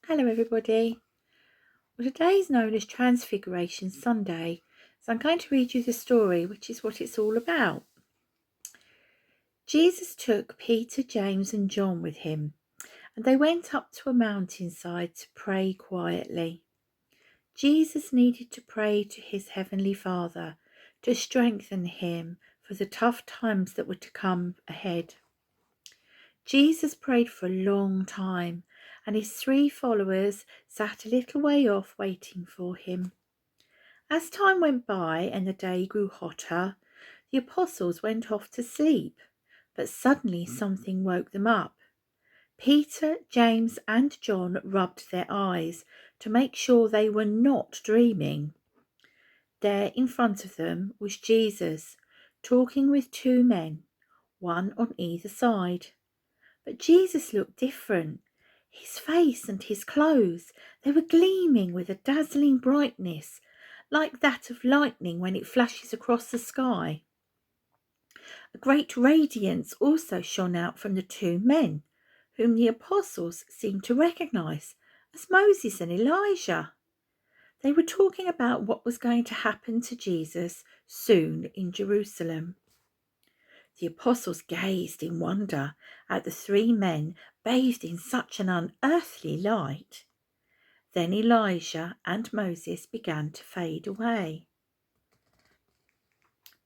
Hello everybody. Well, today is known as Transfiguration Sunday, so I'm going to read you the story, which is what it's all about. Jesus took Peter, James and John with him, and they went up to a mountainside to pray quietly. Jesus needed to pray to his heavenly Father to strengthen him for the tough times that were to come ahead. Jesus prayed for a long time, and his 3 followers sat a little way off waiting for him. As time went by and the day grew hotter, the apostles went off to sleep, but suddenly something woke them up. Peter, James and John rubbed their eyes to make sure they were not dreaming. There in front of them was Jesus, talking with 2 men, one on either side. But Jesus looked different. His face and his clothes, they were gleaming with a dazzling brightness, like that of lightning when it flashes across the sky. A great radiance also shone out from the 2 men, whom the apostles seemed to recognize as Moses and Elijah. They were talking about what was going to happen to Jesus soon in Jerusalem. The apostles gazed in wonder at the 3 men bathed in such an unearthly light. Then Elijah and Moses began to fade away.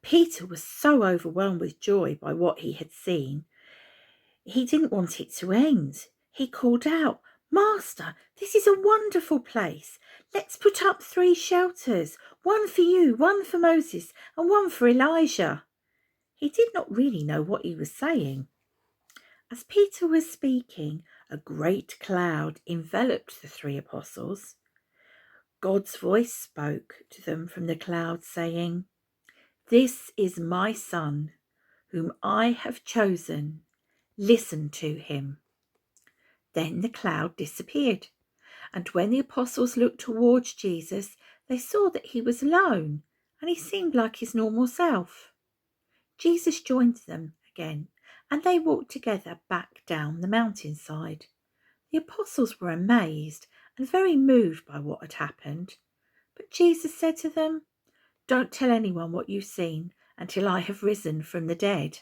Peter was so overwhelmed with joy by what he had seen, he didn't want it to end. He called out, "Master, this is a wonderful place. Let's put up 3 shelters, one for you, one for Moses, and one for Elijah." He did not really know what he was saying. As Peter was speaking, a great cloud enveloped the 3 apostles. God's voice spoke to them from the cloud, saying, "This is my Son, whom I have chosen. Listen to him." Then the cloud disappeared, and when the apostles looked towards Jesus, they saw that he was alone, and he seemed like his normal self. Jesus joined them again, and they walked together back down the mountainside. The apostles were amazed and very moved by what had happened. But Jesus said to them, "Don't tell anyone what you've seen until I have risen from the dead."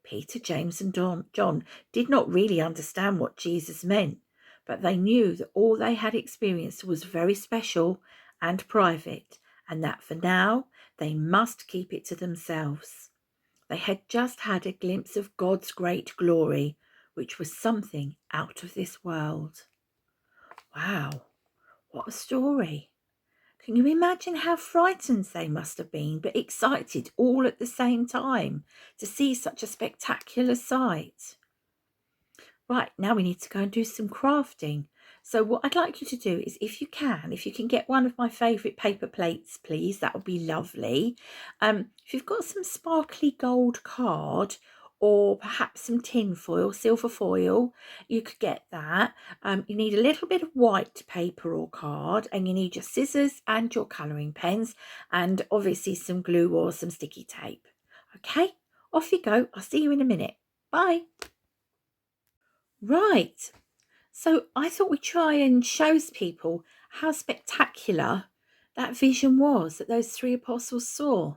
Peter, James and John did not really understand what Jesus meant, but they knew that all they had experienced was very special and private, and that for now they must keep it to themselves. They had just had a glimpse of God's great glory, which was something out of this world. Wow, what a story. Can you imagine how frightened they must have been, but excited all at the same time to see such a spectacular sight? Right, now we need to go and do some crafting. So what I'd like you to do is, if you can get one of my favourite paper plates, please, that would be lovely. If you've got some sparkly gold card or perhaps some tin foil, silver foil, you could get that. You need a little bit of white paper or card, and you need your scissors and your colouring pens, and obviously some glue or some sticky tape. Okay, off you go. I'll see you in a minute. Bye. Right. So I thought we'd try and show people how spectacular that vision was that those 3 apostles saw.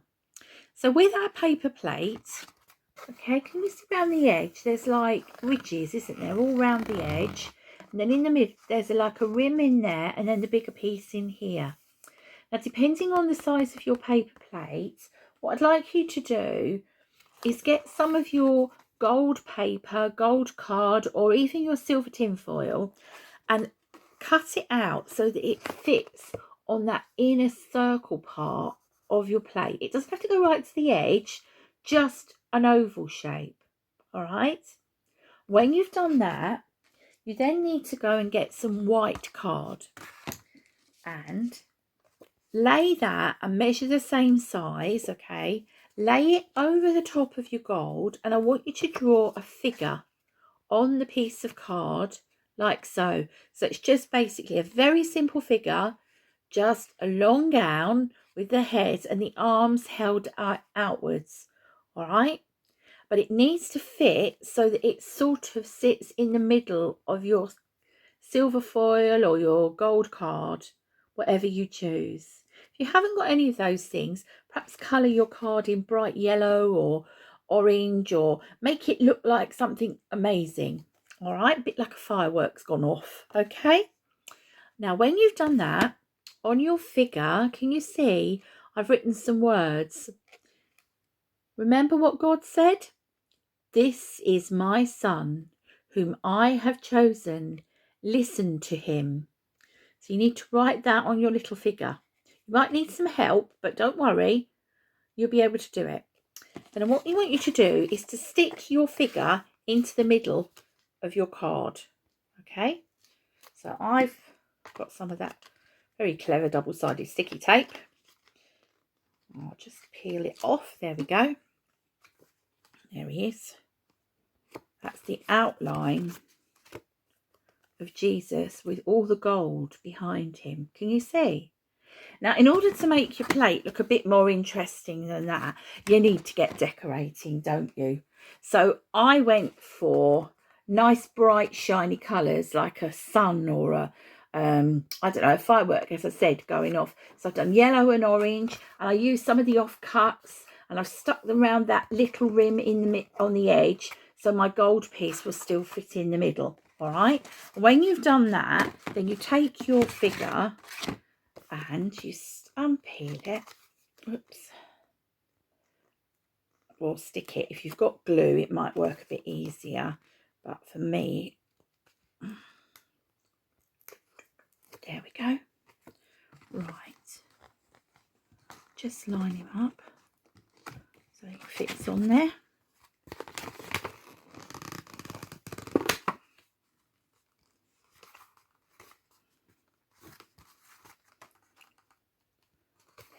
So with our paper plate, okay, can you see down the edge? There's like ridges, isn't there, all round the edge. And then in the middle, there's like a rim in there, and then the bigger piece in here. Now, depending on the size of your paper plate, what I'd like you to do is get some of your gold paper, gold card, or even your silver tin foil, and cut it out so that it fits on that inner circle part of your plate. It doesn't have to go right to the edge, just an oval shape. All right. When you've done that, you then need to go and get some white card and lay that and measure the same size. Okay, lay it over the top of your gold, and I want you to draw a figure on the piece of card like so. So it's just basically a very simple figure, just a long gown with the head and the arms held outwards. All right, but it needs to fit so that it sort of sits in the middle of your silver foil or your gold card, whatever you choose. If you haven't got any of those things, perhaps colour your card in bright yellow or orange, or make it look like something amazing. All right, a bit like a fireworks gone off. Okay, now when you've done that, on your figure, can you see I've written some words? Remember what God said? This is my son, whom I have chosen. Listen to him. So you need to write that on your little figure. You might need some help, but don't worry, you'll be able to do it. And what we want you to do is to stick your figure into the middle of your card. Okay, so I've got some of that very clever double-sided sticky tape. I'll just peel it off. There we go. There he is. That's the outline of Jesus with all the gold behind him. Can you see? Now, in order to make your plate look a bit more interesting than that, you need to get decorating, don't you? So I went for nice, bright, shiny colours like a sun or a, I don't know, a firework, as I said, going off. So I've done yellow and orange, and I used some of the offcuts, and I've stuck them around that little rim in the on the edge, so my gold piece will still fit in the middle. All right. When you've done that, then you take your figure and you unpeel it. Oops. Or stick it. If you've got glue, it might work a bit easier, but for me, there we go. Right, just line him up so he fits on there.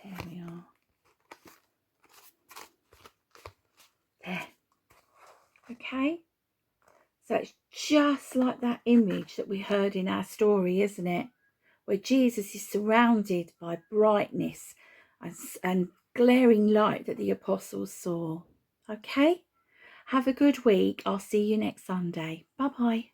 There we are. There. Okay. So it's just like that image that we heard in our story, isn't it? Where Jesus is surrounded by brightness and glaring light that the apostles saw. Okay? Have a good week. I'll see you next Sunday. Bye-bye.